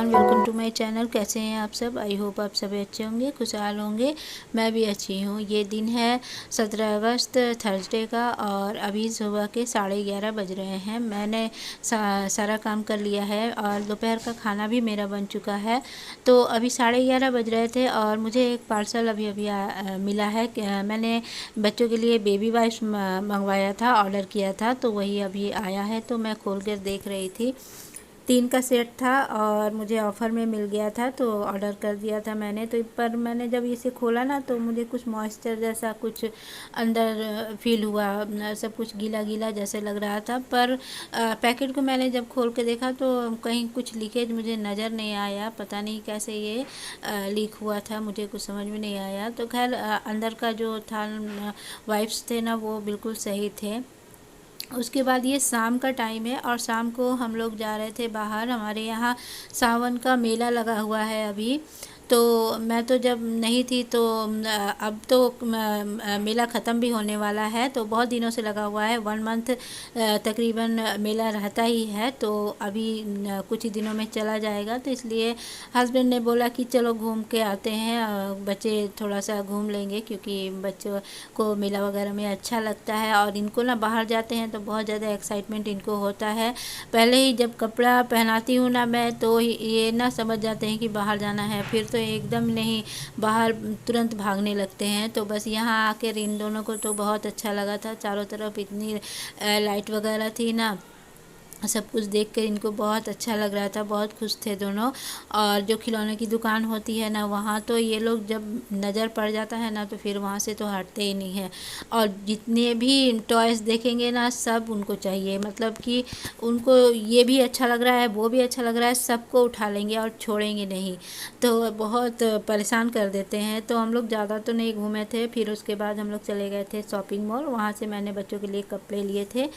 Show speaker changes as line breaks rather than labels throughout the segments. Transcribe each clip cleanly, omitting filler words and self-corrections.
Everyone, welcome to my channel. कैसे हैं आप सब? आई होप आप सभी अच्छे होंगे, खुशहाल होंगे। मैं भी अच्छी हूँ। ये दिन है 17 अगस्त थर्सडे का और अभी सुबह के 11:30 बज रहे हैं। मैंने सारा काम कर लिया है और दोपहर का खाना भी मेरा बन चुका है। तो अभी 11:30 बज रहे थे और मुझे एक पार्सल अभी मिला है। मैंने बच्चों के लिए बेबी वाइप्स मंगवाया था, ऑर्डर किया था, तो वही अभी आया है। तो मैं खोल कर देख रही थी। 3 का सेट था और मुझे ऑफ़र में मिल गया था, तो ऑर्डर कर दिया था मैंने। तो पर मैंने जब इसे खोला ना, तो मुझे कुछ मॉइस्चर जैसा कुछ अंदर फील हुआ, सब कुछ गीला गीला जैसे लग रहा था। पर पैकेट को मैंने जब खोल के देखा तो कहीं कुछ लीकेज मुझे नज़र नहीं आया। पता नहीं कैसे ये लीक हुआ था, मुझे कुछ समझ में नहीं आया। तो खैर अंदर का जो था वाइप्स थे ना, वो बिल्कुल सही थे। उसके बाद ये शाम का टाइम है और शाम को हम लोग जा रहे थे बाहर। हमारे यहाँ सावन का मेला लगा हुआ है अभी। तो मैं तो जब नहीं थी तो अब तो मेला ख़त्म भी होने वाला है। तो बहुत दिनों से लगा हुआ है, 1 मंथ तकरीबन मेला रहता ही है। तो अभी कुछ ही दिनों में चला जाएगा। तो इसलिए हस्बैंड ने बोला कि चलो घूम के आते हैं, बच्चे थोड़ा सा घूम लेंगे, क्योंकि बच्चों को मेला वगैरह में अच्छा लगता है। और इनको ना बाहर जाते हैं तो बहुत ज़्यादा एक्साइटमेंट इनको होता है। पहले ही जब कपड़ा पहनाती हूँ ना मैं, तो ये ना समझ जाते हैं कि बाहर जाना है, फिर तो एकदम नहीं, बाहर तुरंत भागने लगते हैं। तो बस यहाँ आकर इन दोनों को तो बहुत अच्छा लगा था। चारों तरफ इतनी लाइट वगैरह थी ना, सब कुछ देख कर इनको बहुत अच्छा लग रहा था, बहुत खुश थे दोनों। और जो खिलौने की दुकान होती है ना, वहाँ तो ये लोग जब नज़र पड़ जाता है ना, तो फिर वहाँ से तो हटते ही नहीं है। और जितने भी टॉयज़ देखेंगे ना, सब उनको चाहिए। मतलब कि उनको ये भी अच्छा लग रहा है, वो भी अच्छा लग रहा है, सबको उठा लेंगे और छोड़ेंगे नहीं। तो बहुत परेशान कर देते हैं। तो हम लोग ज़्यादा तो नहीं घूमे थे। फिर उसके बाद हम लोग चले गए थे शॉपिंग मॉल। वहाँ से मैंने बच्चों के लिए कपड़े लिए थे।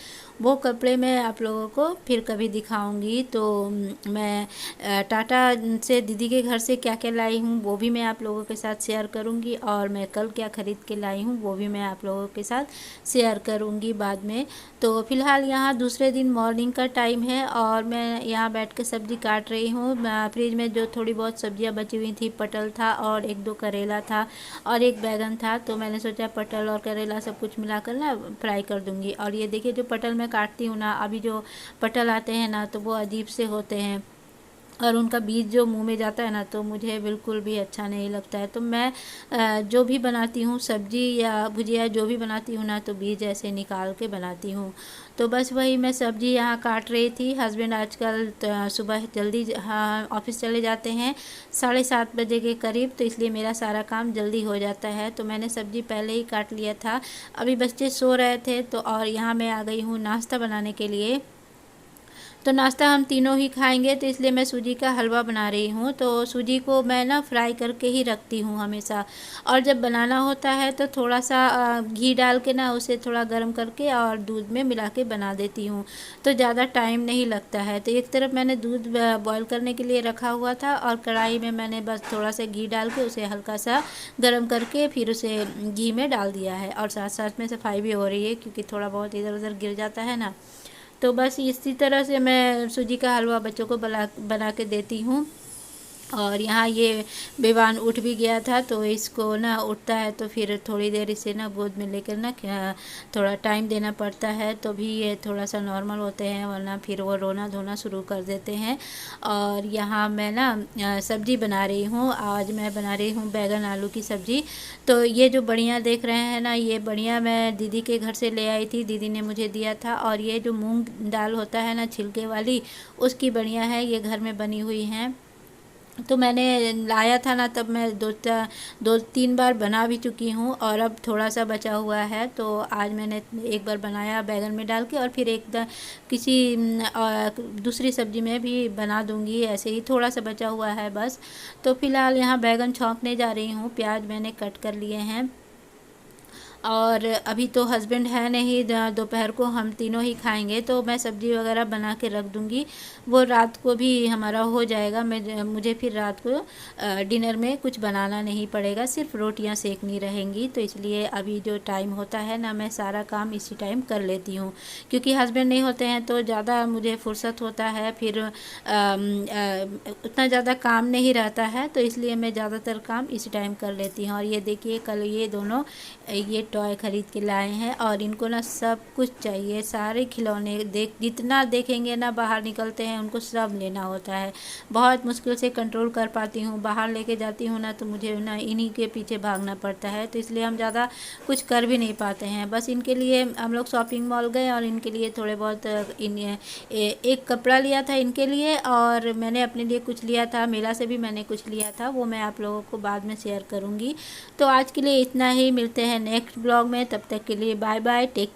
वो कपड़े मैं आप लोगों को फिर कभी दिखाऊंगी। तो मैं टाटा से दीदी के घर से क्या क्या लाई हूँ वो भी मैं आप लोगों के साथ शेयर करूँगी। और मैं कल क्या ख़रीद के लाई हूँ वो भी मैं आप लोगों के साथ शेयर करूँगी बाद में। तो फ़िलहाल यहाँ दूसरे दिन मॉर्निंग का टाइम है और मैं यहाँ बैठ के सब्ज़ी काट रही हूँ। फ्रिज में जो थोड़ी बहुत सब्जियाँ बची हुई थी, पटल था और 1-2 करेला था और एक बैगन था। तो मैंने सोचा पटल और करेला सब कुछ मिलाकर ना फ्राई कर दूँगी। और ये देखिए, जो पटल मैं काटती हूँ ना, अभी जो पटल आते हैं ना, तो वो अजीब से होते हैं और उनका बीज जो मुंह में जाता है ना, तो मुझे बिल्कुल भी अच्छा नहीं लगता है। तो मैं जो भी बनाती हूँ सब्जी या भुजिया, जो भी बनाती हूँ ना, तो बीज ऐसे निकाल के बनाती हूँ। तो बस वही मैं सब्जी यहाँ काट रही थी। हस्बैंड आजकल सुबह जल्दी ऑफिस चले जाते हैं 7:30 बजे के करीब, तो इसलिए मेरा सारा काम जल्दी हो जाता है। तो मैंने सब्जी पहले ही काट लिया था। अभी बच्चे सो रहे थे, तो और यहाँ मैं आ गई हूँ नाश्ता बनाने के लिए। तो नाश्ता हम तीनों ही खाएंगे, तो इसलिए मैं सूजी का हलवा बना रही हूँ। तो सूजी को मैं ना फ्राई करके ही रखती हूँ हमेशा। और जब बनाना होता है तो थोड़ा सा घी डाल के ना उसे थोड़ा गर्म करके और दूध में मिला के बना देती हूँ, तो ज़्यादा टाइम नहीं लगता है। तो एक तरफ मैंने दूध बॉईल करने के लिए रखा हुआ था और कढ़ाई में मैंने बस थोड़ा सा घी डाल के उसे हल्का सा गर्म करके फिर उसे घी में डाल दिया है। और साथ साथ में सफाई भी हो रही है, क्योंकि थोड़ा बहुत इधर उधर गिर जाता है ना। तो बस इसी तरह से मैं सूजी का हलवा बच्चों को बना के देती हूँ। और यहाँ ये बेवान उठ भी गया था, तो इसको ना उठता है तो फिर थोड़ी देर इसे ना गोद में लेकर ना थोड़ा टाइम देना पड़ता है, तो भी ये थोड़ा सा नॉर्मल होते हैं, वरना फिर वो रोना धोना शुरू कर देते हैं। और यहाँ मैं ना सब्ज़ी बना रही हूँ। आज मैं बना रही हूँ बैगन आलू की सब्ज़ी। तो ये जो बढ़िया देख रहे हैं ना, ये बढ़िया मैं दीदी के घर से ले आई थी, दीदी ने मुझे दिया था। और ये जो मूंग दाल होता है ना छिलके वाली, उसकी बढ़िया है, ये घर में बनी हुई हैं। तो मैंने लाया था ना, तब मैं 2-3 बार बना भी चुकी हूँ और अब थोड़ा सा बचा हुआ है। तो आज मैंने एक बार बनाया बैगन में डाल के, और फिर किसी दूसरी सब्ज़ी में भी बना दूँगी। ऐसे ही थोड़ा सा बचा हुआ है बस। तो फ़िलहाल यहाँ बैगन छौंकने जा रही हूँ। प्याज मैंने कट कर लिए हैं और अभी तो हस्बैंड है नहीं, दोपहर को हम तीनों ही खाएंगे, तो मैं सब्ज़ी वगैरह बना के रख दूँगी, वो रात को भी हमारा हो जाएगा। मुझे फिर रात को डिनर में कुछ बनाना नहीं पड़ेगा, सिर्फ रोटियां सेकनी रहेंगी। तो इसलिए अभी जो टाइम होता है ना, मैं सारा काम इसी टाइम कर लेती हूँ, क्योंकि हस्बैंड नहीं होते हैं तो ज़्यादा मुझे फुर्सत होता है, फिर उतना ज़्यादा काम नहीं रहता है, तो इसलिए मैं ज़्यादातर काम इसी टाइम कर लेती हूँ। और ये देखिए, कल ये दोनों ये टॉय ख़रीद के लाए हैं और इनको ना सब कुछ चाहिए, सारे खिलौने जितना देखेंगे ना बाहर निकलते हैं उनको सब लेना होता है। बहुत मुश्किल से कंट्रोल कर पाती हूँ, बाहर लेके जाती हूँ ना तो मुझे ना इन्हीं के पीछे भागना पड़ता है, तो इसलिए हम ज़्यादा कुछ कर भी नहीं पाते हैं। बस इनके लिए हम लोग शॉपिंग मॉल गए और इनके लिए थोड़े बहुत एक कपड़ा लिया था इनके लिए, और मैंने अपने लिए कुछ लिया था, मेला से भी मैंने कुछ लिया था, वो मैं आप लोगों को बाद में शेयर करूँगी। तो आज के लिए इतना ही, मिलते हैं नेक्स्ट ब्लॉग में, तब तक के लिए बाय बाय, टेक